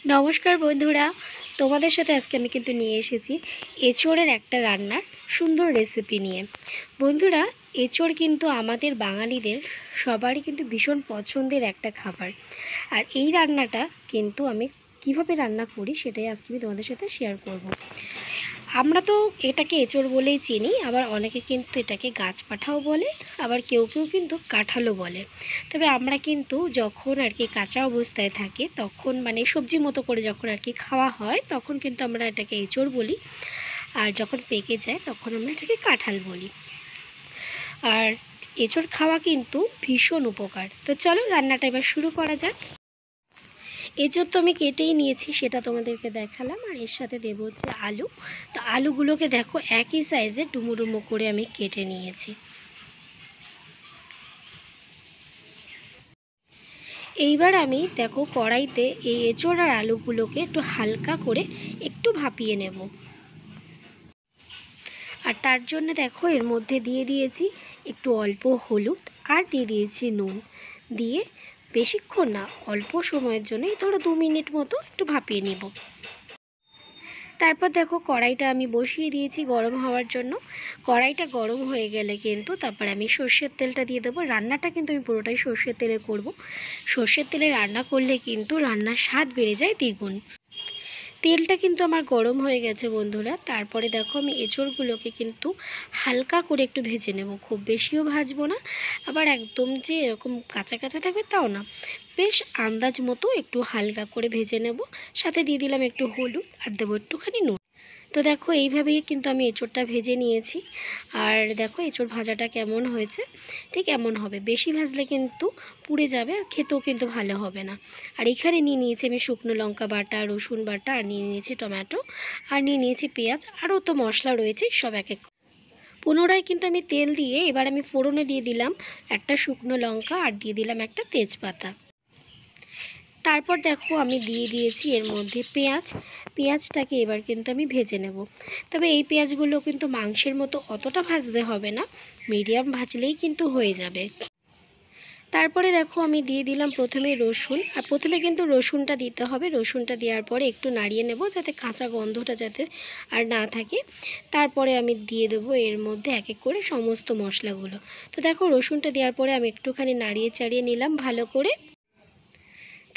नमस्कार बंधुरा तुम्हारे साथे आज के आमी किन्तु निये एसेछि एचोड़ेर एकटा रान्नार सुंदर रेसिपि निये। बंधुरा एचोड़ किन्तु आमादेर बांगालीदेर सबारই किन्तु भीषण पछंदेर एकटा खाबार। और এই রান্নাটা কিন্তু আমি কিভাবে রান্না করি সেটাই আজকে আমি তোমাদের সাথে শেয়ার করব। আমরা তো এটাকে এচোড় বলেই চিনি, আবার অনেকে কিন্তু এটাকে গাছপাঠাও বলে, আবার কেউ কেউ কিন্তু কাঁঠালও বলে। তবে আমরা কিন্তু যখন আর কি কাঁচা অবস্থায় থাকে তখন মানে সবজি মতো করে যখন আর কি খাওয়া হয় তখন কিন্তু আমরা এটাকে এচোড় বলি, আর যখন পেকে যায় তখন আমরা এটাকে কাঁঠাল বলি। আর এচোড় খাওয়া কিন্তু ভীষণ উপকার। তো চলো রান্নাটা এবার শুরু করা যাক। এচোড় তো আমি কেটেই নিয়েছি, সেটা তোমাদেরকে দেখালাম। আর এর সাথে দেবো হচ্ছে আলু। তো আলুগুলোকে দেখো একই সাইজে ডুমো ডুমো করে আমি কেটে নিয়েছি। এইবার আমি দেখো কড়াইতে এই এচোড় আর আলুগুলোকে একটু হালকা করে একটু ভাপিয়ে নেব। আর তার জন্য দেখো এর মধ্যে দিয়ে দিয়েছি একটু অল্প হলুদ আর দিয়ে দিয়েছি নুন, দিয়ে বেশিক্ষণ না অল্প সময়ের জন্য ধরো 2 মিনিট মতো একটু ভাপিয়ে নেব। তারপর দেখো কড়াইটা আমি বসিয়ে দিয়েছি গরম হওয়ার জন্য। কড়াইটা গরম হয়ে গেলে কিন্তু তারপর আমি সর্ষের তেলটা দিয়ে দেবো। রান্নাটা কিন্তু আমি পুরোটাই সর্ষের তেলে করব। সর্ষের তেলে রান্না করলে কিন্তু রান্নার স্বাদ বেড়ে যায় দ্বিগুণ। তেলটা কিন্তু আমার গরম হয়ে গেছে বন্ধুরা। তারপরে দেখো আমি এঁচোড়গুলোকে কিন্তু হালকা করে একটু ভেজে নেব, খুব বেশিও ভাজবো না, আবার একদম যে এরকম কাঁচা কাঁচা থাকবে তাও না, বেশ আন্দাজ মতো একটু হালকা করে ভেজে নেব। সাথে দিয়ে দিলাম একটু হলুদ আর দেবো একটুখানি নুন। তো দেখো এইভাবেই কিন্তু আমি এঁচোড়টা ভেজে নিয়েছি। আর দেখো এঁচোড় ভাজাটা কেমন হয়েছে, ঠিক এমন হবে। বেশি ভাজলে কিন্তু পুড়ে যাবে আর খেতেও কিন্তু ভালো হবে না। আর এখানে নিয়ে নিয়েছি আমি শুকনো লঙ্কা বাটা, রসুন বাটা, আর নিয়ে নিয়েছি টমেটো, আর নিয়ে নিয়েছি পেঁয়াজ, আরও তো মশলা রয়েছে সব এক এক। পুনরায় কিন্তু আমি তেল দিয়ে এবার আমি ফোড়নে দিয়ে দিলাম একটা শুকনো লঙ্কা আর দিয়ে দিলাম একটা তেজপাতা। তারপর দেখো আমি দিয়ে দিয়েছি এর মধ্যে পেঁয়াজটাকে এবার কিন্তু আমি ভেজে নেব। তবে এই পেঁয়াজগুলো কিন্তু মাংসের মতো অতটা ভাজতে হবে না, মিডিয়াম ভাজলেই কিন্তু হয়ে যাবে। তারপরে দেখো আমি দিয়ে দিলাম প্রথমে রসুন, আর প্রথমে কিন্তু রসুনটা দিতে হবে। রসুনটা দেওয়ার পরে একটু নাড়িয়ে নেব যাতে কাঁচা গন্ধটা যাতে আর না থাকে। তারপরে আমি দিয়ে দেবো এর মধ্যে এক এক করে সমস্ত মশলাগুলো। তো দেখো রসুনটা দেওয়ার পরে আমি একটুখানি নাড়িয়ে চাড়িয়ে নিলাম ভালো করে।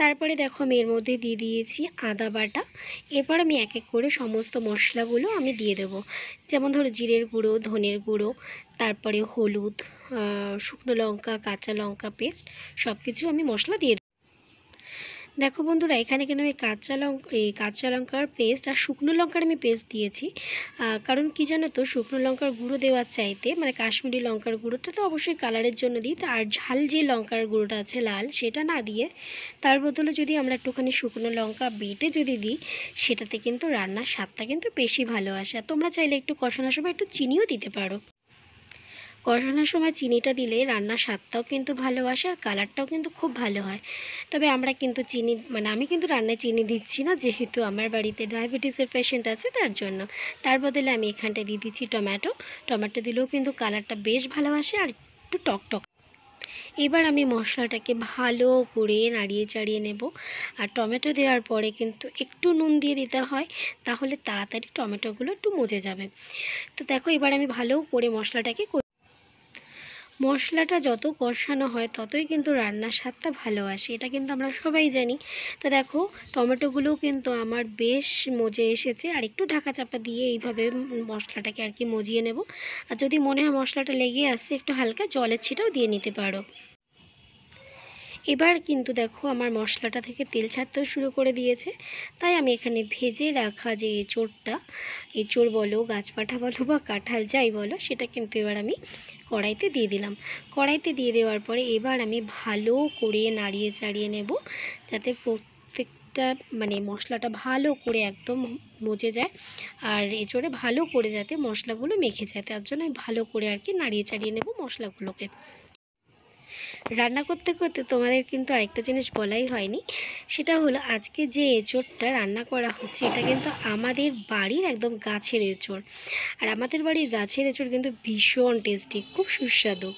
তারপরে দেখো আমি এর মধ্যে দিয়ে দিয়েছি আদা বাটা। এরপর আমি এক এক করে সমস্ত মশলাগুলো আমি দিয়ে দেবো, যেমন ধরো জিরের গুঁড়ো, ধনের গুঁড়ো, তারপরে হলুদ, শুকনো লঙ্কা, কাঁচা লঙ্কা পেস্ট, সব কিছু আমি মশলা দিয়ে। দেখো বন্ধুরা এখানে কিন্তু আমি কাঁচা লঙ্কার পেস্ট আর শুকনো লঙ্কার আমি পেস্ট দিয়েছি। কারণ কি জানো তো, শুকনো লঙ্কার গুঁড়ো দেওয়ার চাইতে মানে কাশ্মীরি লঙ্কার গুঁড়োটা তো অবশ্যই কালারের জন্য দিই, আর ঝাল যে লঙ্কার গুঁড়োটা আছে লাল, সেটা না দিয়ে তার বদলে যদি আমরা একটুখানি শুকনো লঙ্কা বেটে যদি দিই, সেটাতে কিন্তু রান্নার স্বাদটা কিন্তু বেশি ভালো আসে। আর তোমরা চাইলে একটু কষানোর সময় একটু চিনিও দিতে পারো। কষানোর সময় চিনিটা দিলে রান্নার স্বাদটাও কিন্তু ভালো আসে আর কালারটাও কিন্তু খুব ভালো হয়। তবে আমরা কিন্তু চিনি মানে আমি কিন্তু রান্নায় চিনি দিচ্ছি না, যেহেতু আমার বাড়িতে ডায়াবেটিসের পেশেন্ট আছে তার জন্য। তার বদলে আমি এখানটায় দিয়ে দিচ্ছি টমেটো দিলেও কিন্তু কালারটা বেশ ভালো আসে আর একটু টকটক। এবার আমি মশলাটাকে ভালো করে নাড়িয়ে চাড়িয়ে নেব। আর টমেটো দেওয়ার পরে কিন্তু একটু নুন দিয়ে দিতে হয়, তাহলে তাড়াতাড়ি টমেটোগুলো একটু মজে যাবে। তো দেখো এবার আমি ভালো করে মশলাটা যত কষানো হয় ততই কিন্তু রান্নার স্বাদটা ভালো আসে, এটা কিন্তু আমরা সবাই জানি। তো দেখো টমেটোগুলোও কিন্তু আমার বেশ মজে এসেছে। আর একটু ঢাকা চাপা দিয়ে এইভাবে মশলাটাকে আর কি মজিয়ে নেব। আর যদি মনে হয় মশলাটা লেগে আসছে, একটু হালকা জলের ছিটাও দিয়ে নিতে পারো। এবার কিন্তু দেখো আমার মশলাটা থেকে তেল ছাড়তেও শুরু করে দিয়েছে। তাই আমি এখানে ভেজে রাখা যে এঁচোড় বলো, গাছপাঠা বলো বা কাঁঠাল যাই বলো, সেটা কিন্তু এবার আমি কড়াইতে দিয়ে দিলাম। কড়াইতে দিয়ে দেওয়ার পরে এবার আমি ভালো করে নাড়িয়ে চাড়িয়ে নেব, যাতে প্রত্যেকটা মানে মশলাটা ভালো করে একদম মজে যায় আর এঁচোড়ে ভালো করে যাতে মশলাগুলো মেখে যায়, তার জন্য আমি ভালো করে আর কি নাড়িয়ে চাড়িয়ে নেব মশলাগুলোকে। রান্না করতে করতে তোমাদের কিন্তু আরেকটা জিনিস বলাই হয়নি, সেটা হলো আজকে যে এঁচোড়টা রান্না করা হচ্ছে এটা কিন্তু আমাদের বাড়ির একদম গাছের এঁচোড়। আর আমাদের বাড়ির গাছের এঁচোড় কিন্তু ভীষণ টেস্টি, খুব সুস্বাদু।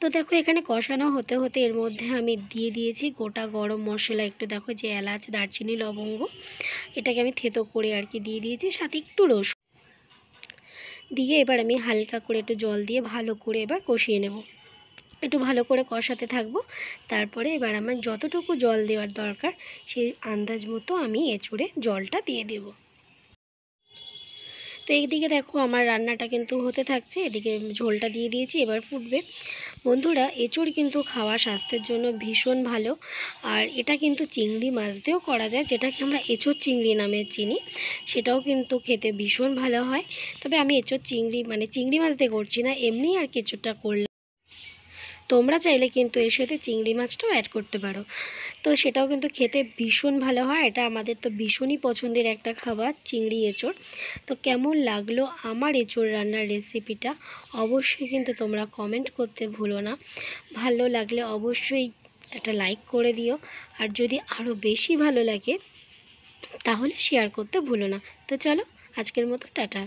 তো দেখো এখানে কষানো হতে হতে এর মধ্যে আমি দিয়ে দিয়েছি গোটা গরম মশলা, একটু দেখো যে এলাচ, দারচিনি, লবঙ্গ, এটাকে আমি থেতো করে আর কি দিয়ে দিয়েছি, সাথে একটু রসুন দিয়ে এবার আমি হালকা করে একটু জল দিয়ে ভালো করে এবার কষিয়ে নেব। একটু ভালো করে কষাতে থাকবো। তারপরে এবার আমার যতটুকু জল দেওয়ার দরকার সেই আন্দাজ মতো আমি এঁচোড়ে জলটা দিয়ে দেব। তো এইদিকে দেখো আমার রান্নাটা কিন্তু হতে থাকছে, এদিকে ঝোলটা দিয়ে দিয়েছি, এবার ফুটবে। বন্ধুরা, এঁচোড় কিন্তু খাওয়া স্বাস্থ্যের জন্য ভীষণ ভালো। আর এটা কিন্তু চিংড়ি মাছ দিয়েও করা যায়, যেটাকে আমরা এঁচোড় চিংড়ি নামে চিনি, সেটাও কিন্তু খেতে ভীষণ ভালো হয়। তবে আমি এঁচোড় চিংড়ি মানে চিংড়ি মাছ দিয়ে করছি না, এমনি আর কি এঁচোড়টা করলাম। তোমরা চাইলে কিন্তু এর সাথে চিংড়ি মাছটাও অ্যাড করতে পারো, তো সেটাও কিন্তু খেতে ভীষণ ভালো হয়। এটা আমাদের তো ভীষণই পছন্দের একটা খাবার, চিংড়ি এঁচোড়। তো কেমন লাগলো আমার এঁচোড় রান্নার রেসিপিটা অবশ্যই কিন্তু তোমরা কমেন্ট করতে ভুলো না। ভালো লাগলে অবশ্যই একটা লাইক করে দিও, আর যদি আরও বেশি ভালো লাগে তাহলে শেয়ার করতে ভুলো না। তো চলো, আজকের মতো টাটা।